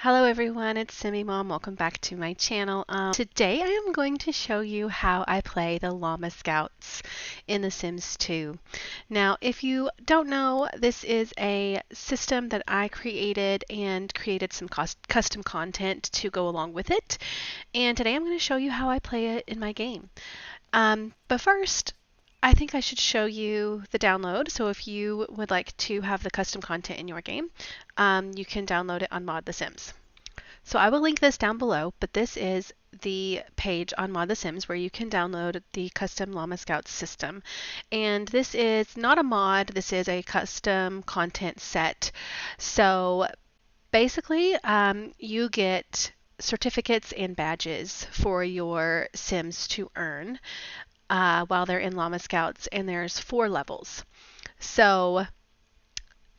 Hello everyone, it's Simi Mom. Welcome back to my channel. Today I am going to show you how I play the Llama Scouts in The Sims 2. Now, if you don't know, this is a system that I created and created some custom content to go along with it. And today I'm going to show you how I play it in my game. But first, I think I should show you the download. So if you would like to have the custom content in your game, you can download it on Mod The Sims. So I will link this down below, but this is the page on Mod The Sims where you can download the custom Llama Scouts system. And this is not a mod, this is a custom content set. So basically, you get certificates and badges for your Sims to earn while they're in Llama Scouts, and there's 4 levels. So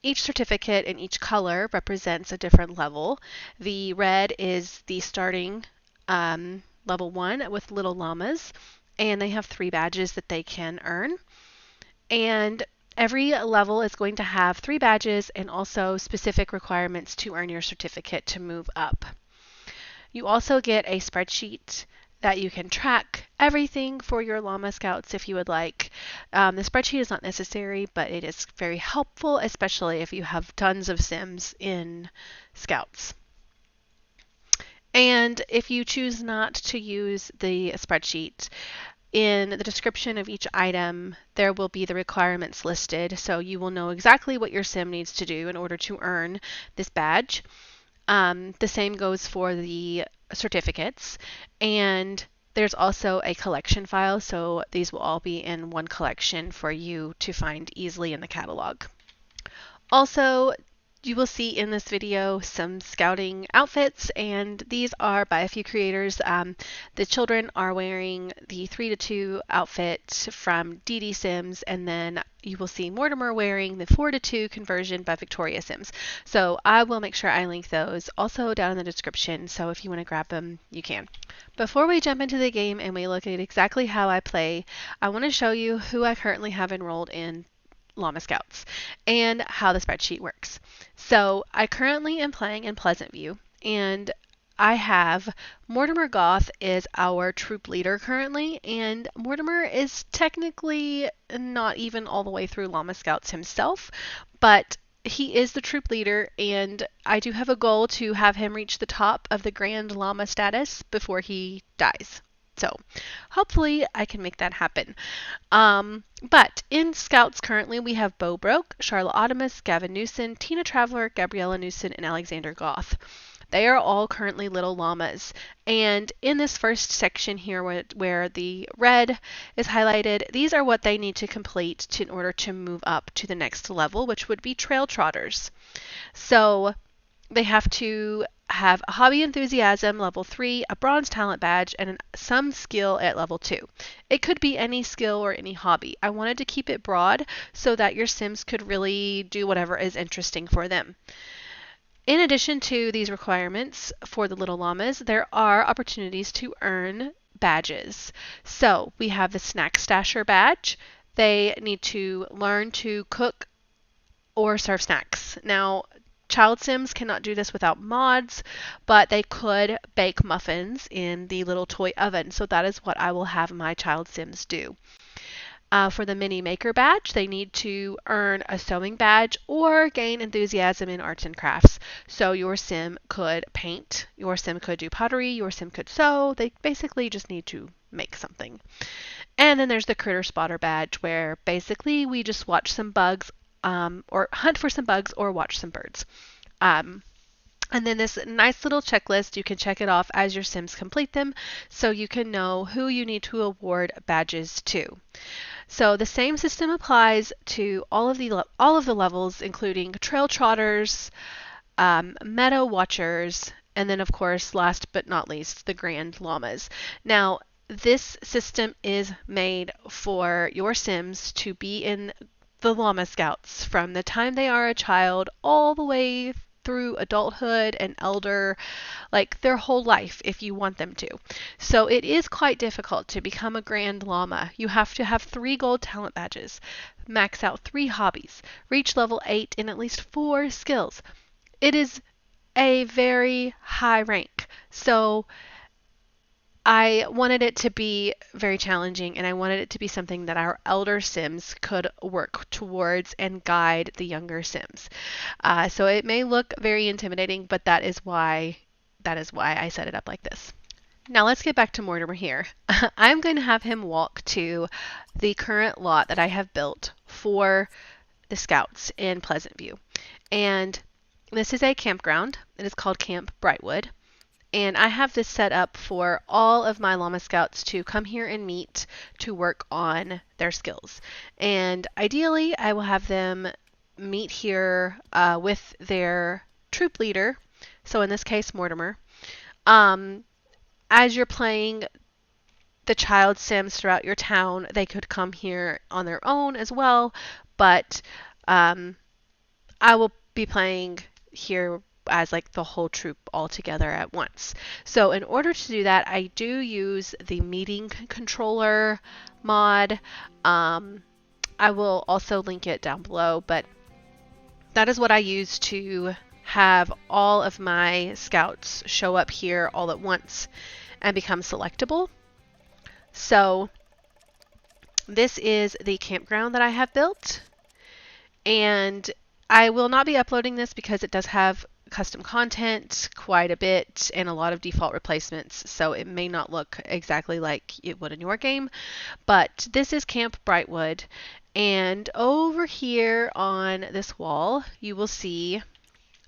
each certificate and each color represents a different level. The red is the starting level 1 with little llamas, and they have 3 badges that they can earn. And every level is going to have 3 badges and also specific requirements to earn your certificate to move up. You also get a spreadsheet that you can track everything for your Llama Scouts if you would like. The spreadsheet is not necessary, but it is very helpful, especially if you have tons of Sims in Scouts. And if you choose not to use the spreadsheet, in the description of each item, there will be the requirements listed, so you will know exactly what your Sim needs to do in order to earn this badge. The same goes for the certificates, and there's also a collection file, so these will all be in one collection for you to find easily in the catalog. Also, you will see in this video some scouting outfits, and these are by a few creators. The children are wearing the 3:2 outfit from DD Sims, and then you will see Mortimer wearing the 4:2 conversion by Victoria Sims. So I will make sure I link those also down in the description, so if you want to grab them, you can. Before we jump into the game and we look at exactly how I play, I want to show you who I currently have enrolled in Llama Scouts and how the spreadsheet works. So I currently am playing in Pleasant View, and I have Mortimer Goth is our troop leader currently, and Mortimer is technically not even all the way through Llama Scouts himself, but he is the troop leader, and I do have a goal to have him reach the top of the Grand Llama status before he dies. So hopefully I can make that happen. But in Scouts currently we have Bo Broke, Charlotte Audimus, Gavin Newson, Tina Traveler, Gabriella Newson, and Alexander Goth. They are all currently little llamas. And in this first section here where the red is highlighted, these are what they need to complete in order to move up to the next level, which would be trail trotters. So they have to have a hobby enthusiasm level 3, a bronze talent badge, and some skill at level 2. It could be any skill or any hobby. I wanted to keep it broad so that your Sims could really do whatever is interesting for them. In addition to these requirements for the little llamas, there are opportunities to earn badges. So we have the Snack Stasher badge. They need to learn to cook or serve snacks. Now, Child Sims cannot do this without mods, but they could bake muffins in the little toy oven. So that is what I will have my Child Sims do. For the Mini Maker badge, they need to earn a sewing badge or gain enthusiasm in arts and crafts. So your Sim could paint, your Sim could do pottery, your Sim could sew. They basically just need to make something. And then there's the Critter Spotter badge, where basically we just watch some bugs or hunt for some bugs or watch some birds. And then this nice little checklist, you can check it off as your Sims complete them, so you can know who you need to award badges to. So the same system applies to all of the levels, including trail trotters, meadow watchers, and then of course, last but not least, the Grand Llamas. Now, this system is made for your Sims to be in the Llama Scouts from the time they are a child all the way through adulthood and elder, like their whole life if you want them to. So it is quite difficult to become a Grand Llama. You have to have 3 gold talent badges, max out 3 hobbies, reach level 8 in at least 4 skills. It is a very high rank. So I wanted it to be very challenging, and I wanted it to be something that our elder Sims could work towards and guide the younger Sims. So it may look very intimidating, but that is why I set it up like this. Now let's get back to Mortimer here. I'm going to have him walk to the current lot that I have built for the Scouts in Pleasant View. And this is a campground. It is called Camp Brightwood. And I have this set up for all of my Llama Scouts to come here and meet to work on their skills. And ideally, I will have them meet here with their troop leader. So in this case, Mortimer. As you're playing the child Sims throughout your town, they could come here on their own as well. But I will be playing here as like the whole troop all together at once. So in order to do that, I do use the meeting controller mod. I will also link it down below, but that is what I use to have all of my scouts show up here all at once and become selectable. So this is the campground that I have built, and I will not be uploading this because it does have custom content quite a bit and a lot of default replacements, so it may not look exactly like it would in your game. But this is Camp Brightwood, and over here on this wall you will see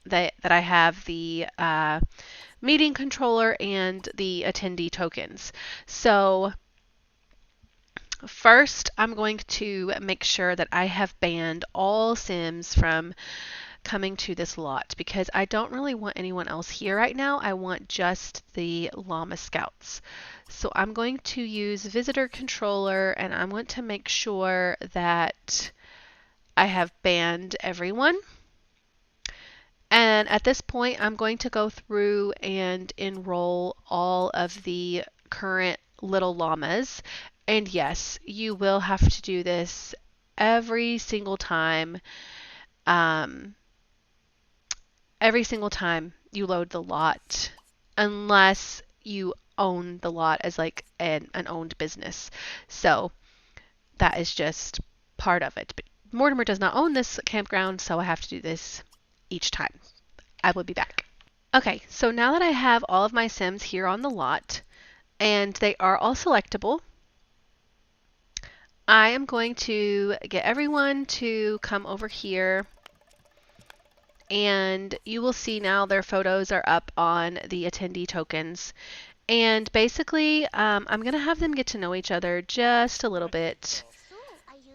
that I have the meeting controller and the attendee tokens. So first I'm going to make sure that I have banned all Sims from coming to this lot because I don't really want anyone else here right now. I want just the Llama Scouts. So I'm going to use visitor controller, and I want to make sure that I have banned everyone. And at this point, I'm going to go through and enroll all of the current little llamas. And yes, you will have to do this every single time. Every single time you load the lot, unless you own the lot as like an owned business. So that is just part of it. But Mortimer does not own this campground, so I have to do this each time. I will be back. Okay, so now that I have all of my Sims here on the lot, and they are all selectable, I am going to get everyone to come over here, and you will see now their photos are up on the attendee tokens. And basically, I'm going to have them get to know each other just a little bit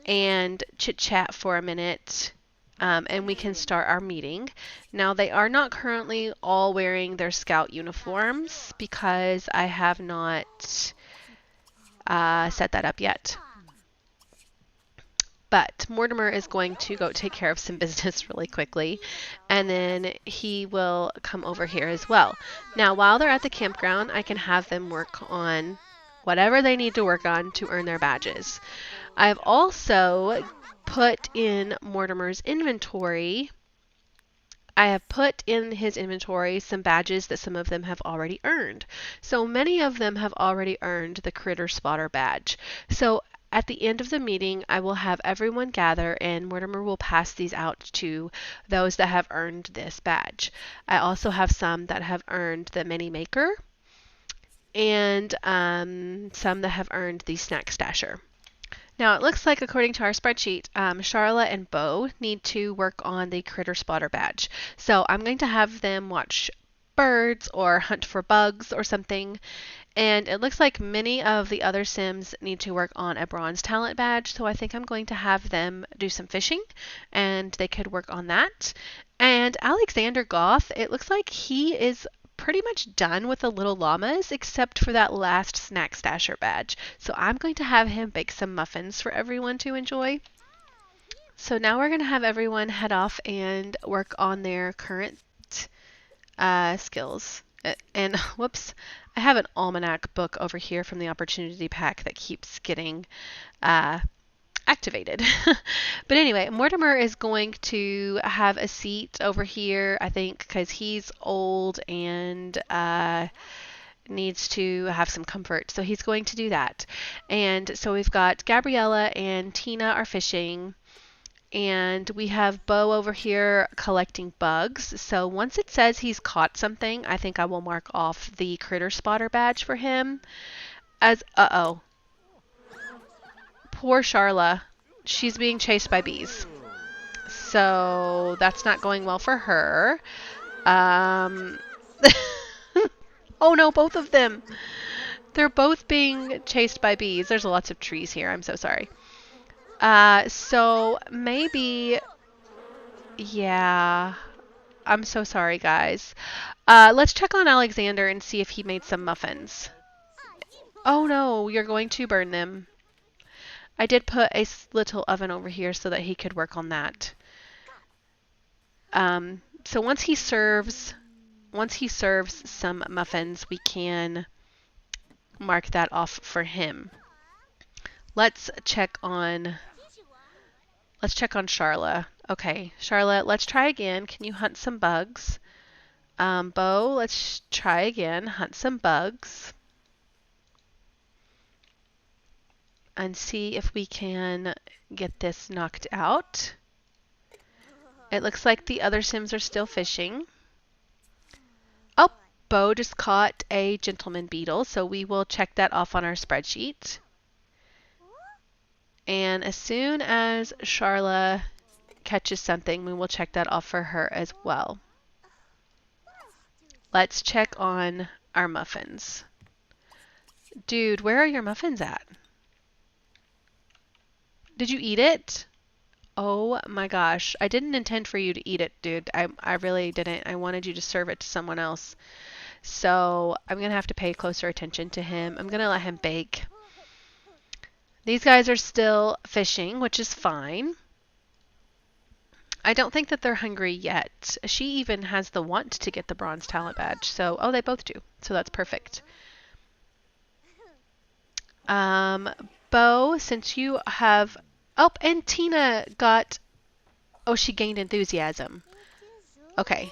and chit-chat for a minute, and we can start our meeting. Now, they are not currently all wearing their scout uniforms because I have not set that up yet. But Mortimer is going to go take care of some business really quickly, and then he will come over here as well. Now, while they're at the campground, I can have them work on whatever they need to work on to earn their badges. I've also put in Mortimer's inventory. I have put in his inventory some badges that some of them have already earned. So many of them have already earned the Critter Spotter badge. So at the end of the meeting, I will have everyone gather, and Mortimer will pass these out to those that have earned this badge. I also have some that have earned the Mini Maker, and some that have earned the Snack Stasher. Now it looks like, according to our spreadsheet, Charla and Bo need to work on the Critter Spotter badge. So I'm going to have them watch birds or hunt for bugs or something. And it looks like many of the other Sims need to work on a bronze talent badge, so I think I'm going to have them do some fishing, and they could work on that. And Alexander Goth, it looks like he is pretty much done with the little llamas, except for that last Snack Stasher badge. So I'm going to have him bake some muffins for everyone to enjoy. So now we're going to have everyone head off and work on their current skills. And whoops, I have an almanac book over here from the opportunity pack that keeps getting activated. But anyway, Mortimer is going to have a seat over here, I think, because he's old and needs to have some comfort. So he's going to do that. And so we've got Gabriella and Tina are fishing. And we have Bo over here collecting bugs. So once it says he's caught something, I think I will mark off the critter spotter badge for him. As, uh-oh. Poor Charla. She's being chased by bees. So that's not going well for her. Oh no, both of them. They're both being chased by bees. There's lots of trees here. I'm so sorry. So maybe, yeah. I'm so sorry, guys. Let's check on Alexander and see if he made some muffins. Oh no, you're going to burn them. I did put a little oven over here so that he could work on that. So once he serves some muffins, we can mark that off for him. Let's check on Charla. Okay, Charlotte, let's try again. Can you hunt some bugs? Bo, let's try again. Hunt some bugs. And see if we can get this knocked out. It looks like the other Sims are still fishing. Oh, Bo just caught a gentleman beetle, so we will check that off on our spreadsheet. And as soon as Charla catches something, we will check that off for her as well. Let's check on our muffins. Dude, where are your muffins at? Did you eat it? Oh my gosh. I didn't intend for you to eat it, dude. I really didn't. I wanted you to serve it to someone else. So I'm going to have to pay closer attention to him. I'm going to let him bake. These guys are still fishing, which is fine. I don't think that they're hungry yet. She even has the want to get the bronze talent badge. So, oh, they both do. So that's perfect. Bo, since you have... Oh, and Tina got... Oh, she gained enthusiasm. Okay.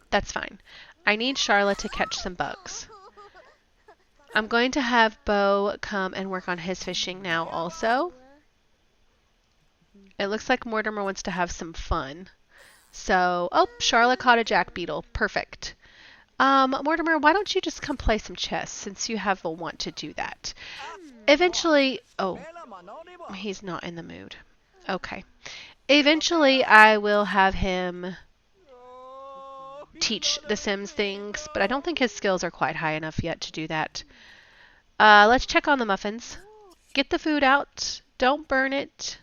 That's fine. I need Charlotte to catch some bugs. I'm going to have Bo come and work on his fishing now also. It looks like Mortimer wants to have some fun. So, oh, Charlotte caught a jack beetle. Perfect. Mortimer, why don't you just come play some chess since you have the want to do that? Eventually, oh, he's not in the mood. Okay. Eventually, I will have him teach the Sims things, but I don't think his skills are quite high enough yet to do that. Let's check on the muffins. Get the food out. Don't burn it.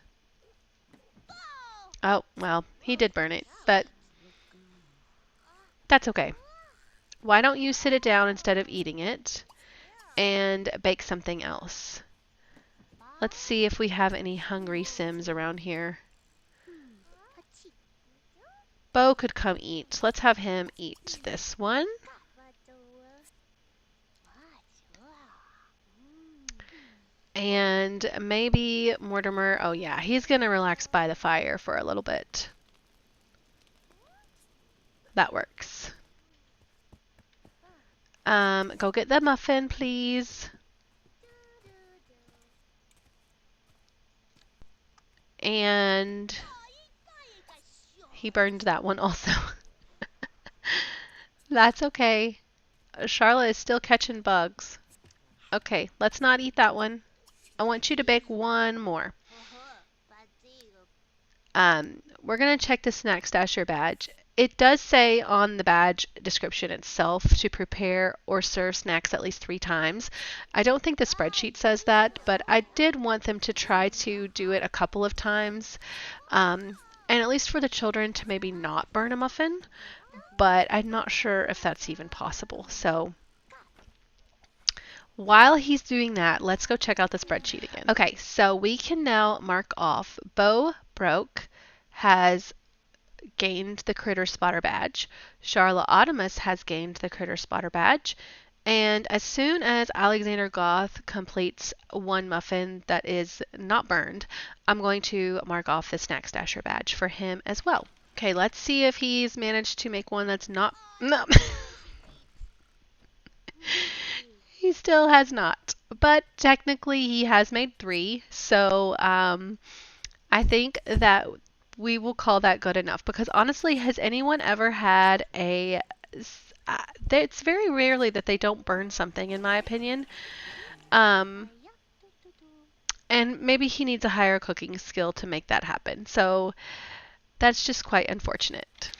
Oh, well, he did burn it, but that's okay. Why don't you sit it down instead of eating it and bake something else? Let's see if we have any hungry Sims around here. Bo could come eat. Let's have him eat this one. And maybe Mortimer, oh yeah, he's going to relax by the fire for a little bit. That works. Go get the muffin, please. And he burned that one also. That's okay. Charlotte is still catching bugs. Okay, let's not eat that one. I want you to bake one more. We're going to check the snack stasher badge. It does say on the badge description itself to prepare or serve snacks at least 3 times. I don't think the spreadsheet says that, but I did want them to try to do it a couple of times. And at least for the children to maybe not burn a muffin, but I'm not sure if that's even possible. So while he's doing that, let's go check out the spreadsheet again. Okay, so we can now mark off Bo Broke has gained the Critter Spotter badge. Charlotte Audimus has gained the Critter Spotter badge. And as soon as Alexander Goth completes one muffin that is not burned, I'm going to mark off the Snack Stasher badge for him as well. Okay, let's see if he's managed to make one that's not... No. He still has not. But technically he has made 3. So I think that we will call that good enough. Because honestly, has anyone ever had a... It's very rarely that they don't burn something, in my opinion. And maybe he needs a higher cooking skill to make that happen. So that's just quite unfortunate.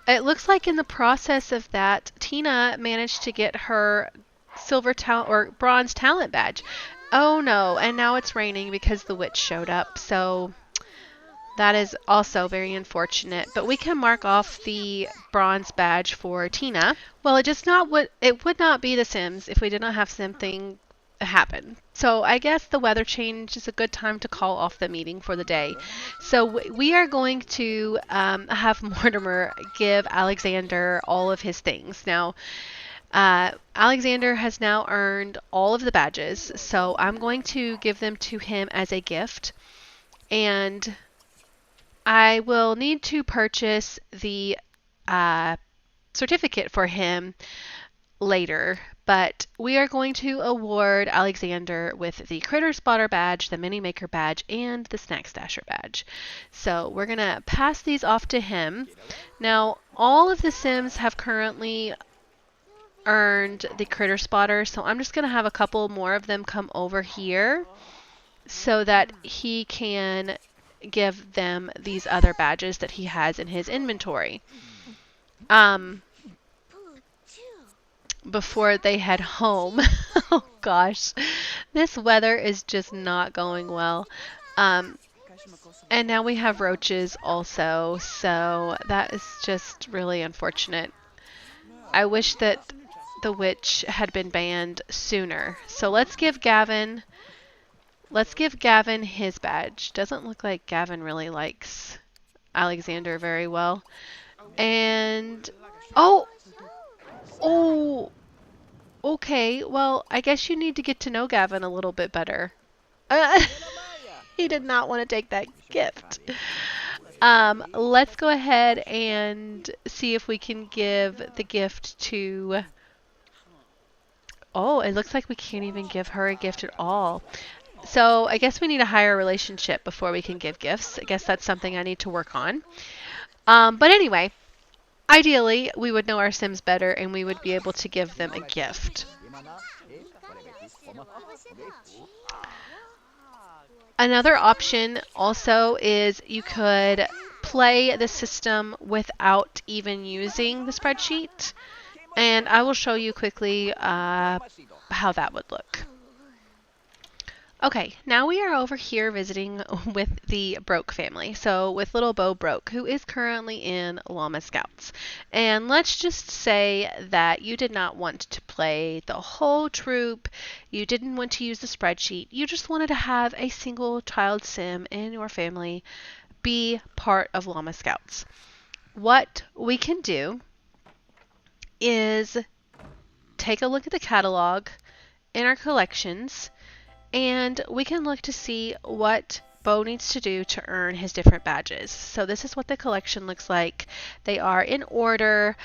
It looks like in the process of that, Tina managed to get her silver talent or bronze talent badge. Oh no, and now it's raining because the witch showed up. So that is also very unfortunate. But we can mark off the bronze badge for Tina. Well, it would not be The Sims if we did not have something happen. So I guess the weather change is a good time to call off the meeting for the day. So we are going to have Mortimer give Alexander all of his things. Now, Alexander has now earned all of the badges, so I'm going to give them to him as a gift. And I will need to purchase the certificate for him later, but we are going to award Alexander with the Critter Spotter badge, the Mini Maker badge, and the Snack Stasher badge. So we're going to pass these off to him. Now, all of the Sims have currently earned the Critter Spotter, so I'm just going to have a couple more of them come over here so that he can give them these other badges that he has in his inventory. Before they head home. Oh gosh, this weather is just not going well. And now we have roaches also, so that is just really unfortunate. I wish that the witch had been banned sooner. So let's give Gavin his badge. Doesn't look like Gavin really likes Alexander very well. And oh, okay. Well, I guess you need to get to know Gavin a little bit better. He did not want to take that gift. Let's go ahead and see if we can give the gift to... Oh, it looks like we can't even give her a gift at all. So I guess we need a higher relationship before we can give gifts. I guess that's something I need to work on. But anyway, ideally, we would know our Sims better and we would be able to give them a gift. Another option also is you could play the system without even using the spreadsheet. And I will show you quickly how that would look. Okay, now we are over here visiting with the Broke family. So with little Bo Broke, who is currently in Llama Scouts. And let's just say that you did not want to play the whole troop. You didn't want to use the spreadsheet. You just wanted to have a single child sim in your family be part of Llama Scouts. What we can do is take a look at the catalog in our collections, and we can look to see what Bo needs to do to earn his different badges. So this is what the collection looks like. They are in order,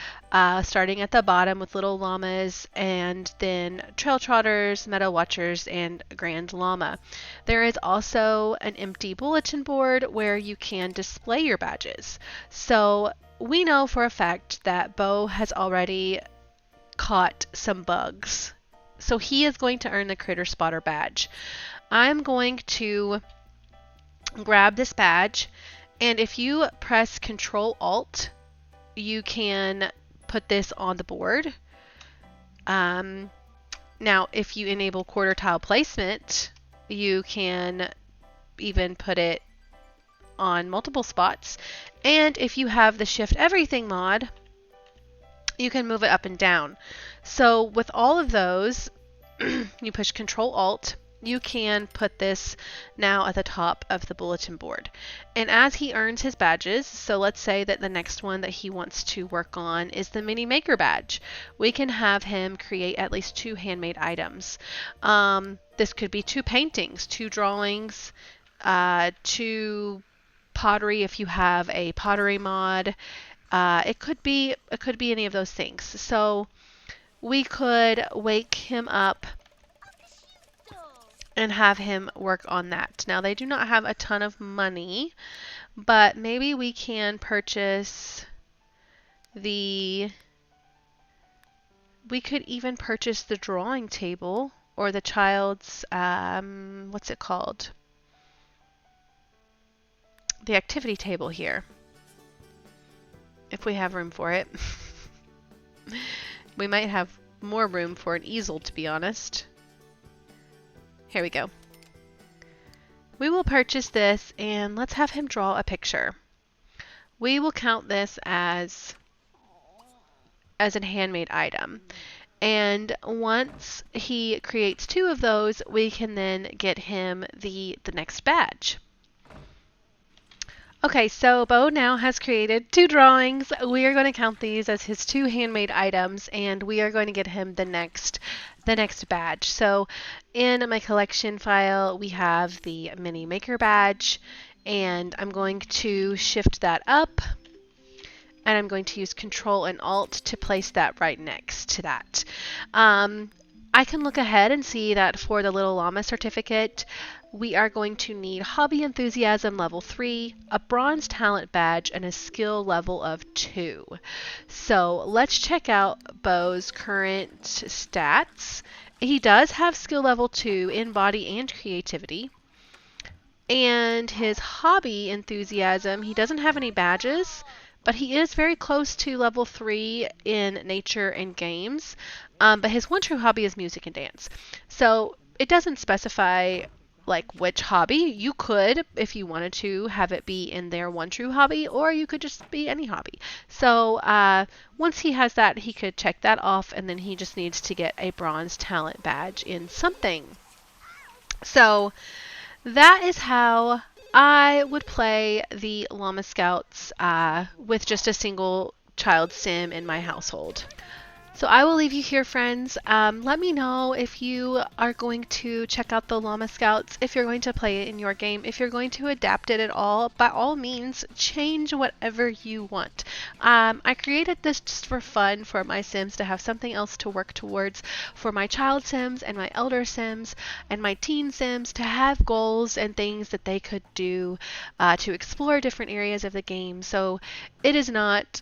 starting at the bottom with little llamas, and then trail trotters, meadow watchers, and grand llama. There is also an empty bulletin board where you can display your badges. So we know for a fact that Bo has already caught some bugs. So he is going to earn the Critter Spotter badge. I'm going to grab this badge, and if you press Control-Alt, you can put this on the board. Now, if you enable quarter tile placement, you can even put it on multiple spots. And if you have the Shift Everything mod, you can move it up and down. So with all of those, you push Control-Alt, you can put this now at the top of the bulletin board. And as he earns his badges, so let's say that the next one that he wants to work on is the mini maker badge, we can have him create at least 2 handmade items. This could be 2 paintings, 2 drawings, 2 pottery if you have a pottery mod. It could be any of those things. So we could wake him up and have him work on that. Now, they do not have a ton of money, but maybe we can purchase we could even purchase the drawing table or the child's, what's it called? The activity table here, if we have room for it. We might have more room for an easel, to be honest. Here we go. We will purchase this and let's have him draw a picture. We will count this as a handmade item. And once he creates 2 of those, we can then get him the next badge. Okay, so Bo now has created 2 drawings. We are going to count these as his 2 handmade items, and we are going to get him the next badge. So in my collection file, we have the mini maker badge, and I'm going to shift that up, and I'm going to use Control and Alt to place that right next to that. I can look ahead and see that for the Little Llama certificate, we are going to need Hobby Enthusiasm level 3, a Bronze Talent badge, and a skill level of 2. So let's check out Bo's current stats. He does have skill level 2 in body and creativity. And his Hobby Enthusiasm, he doesn't have any badges, but he is very close to level 3 in nature and games. But his one true hobby is music and dance. So it doesn't specify like which hobby. You could, if you wanted to, have it be in their one true hobby, or you could just be any hobby. So once he has that, he could check that off, and then he just needs to get a Bronze Talent badge in something. So that is how I would play the Llama Scouts with just a single child sim in my household. So I will leave you here, friends. Let me know if you are going to check out the Llama Scouts, if you're going to play it in your game, if you're going to adapt it at all. By all means, change whatever you want. I created this just for fun, for my Sims to have something else to work towards, for my child Sims and my elder Sims and my teen Sims to have goals and things that they could do to explore different areas of the game. So it is not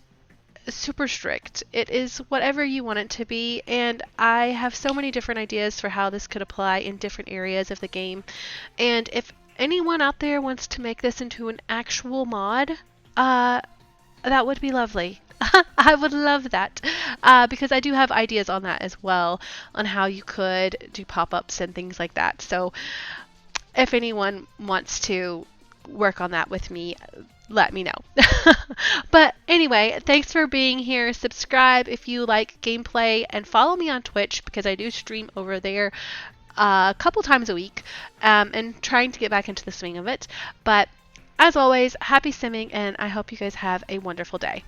super strict. It is whatever you want it to be, and I have so many different ideas for how this could apply in different areas of the game. And if anyone out there wants to make this into an actual mod, that would be lovely. I would love that, because I do have ideas on that as well, on how you could do pop-ups and things like that. So if anyone wants to work on that with me, let me know. But anyway, thanks for being here. Subscribe if you like gameplay, and follow me on Twitch, because I do stream over there a couple times a week, and trying to get back into the swing of it. But as always, happy simming, and I hope you guys have a wonderful day.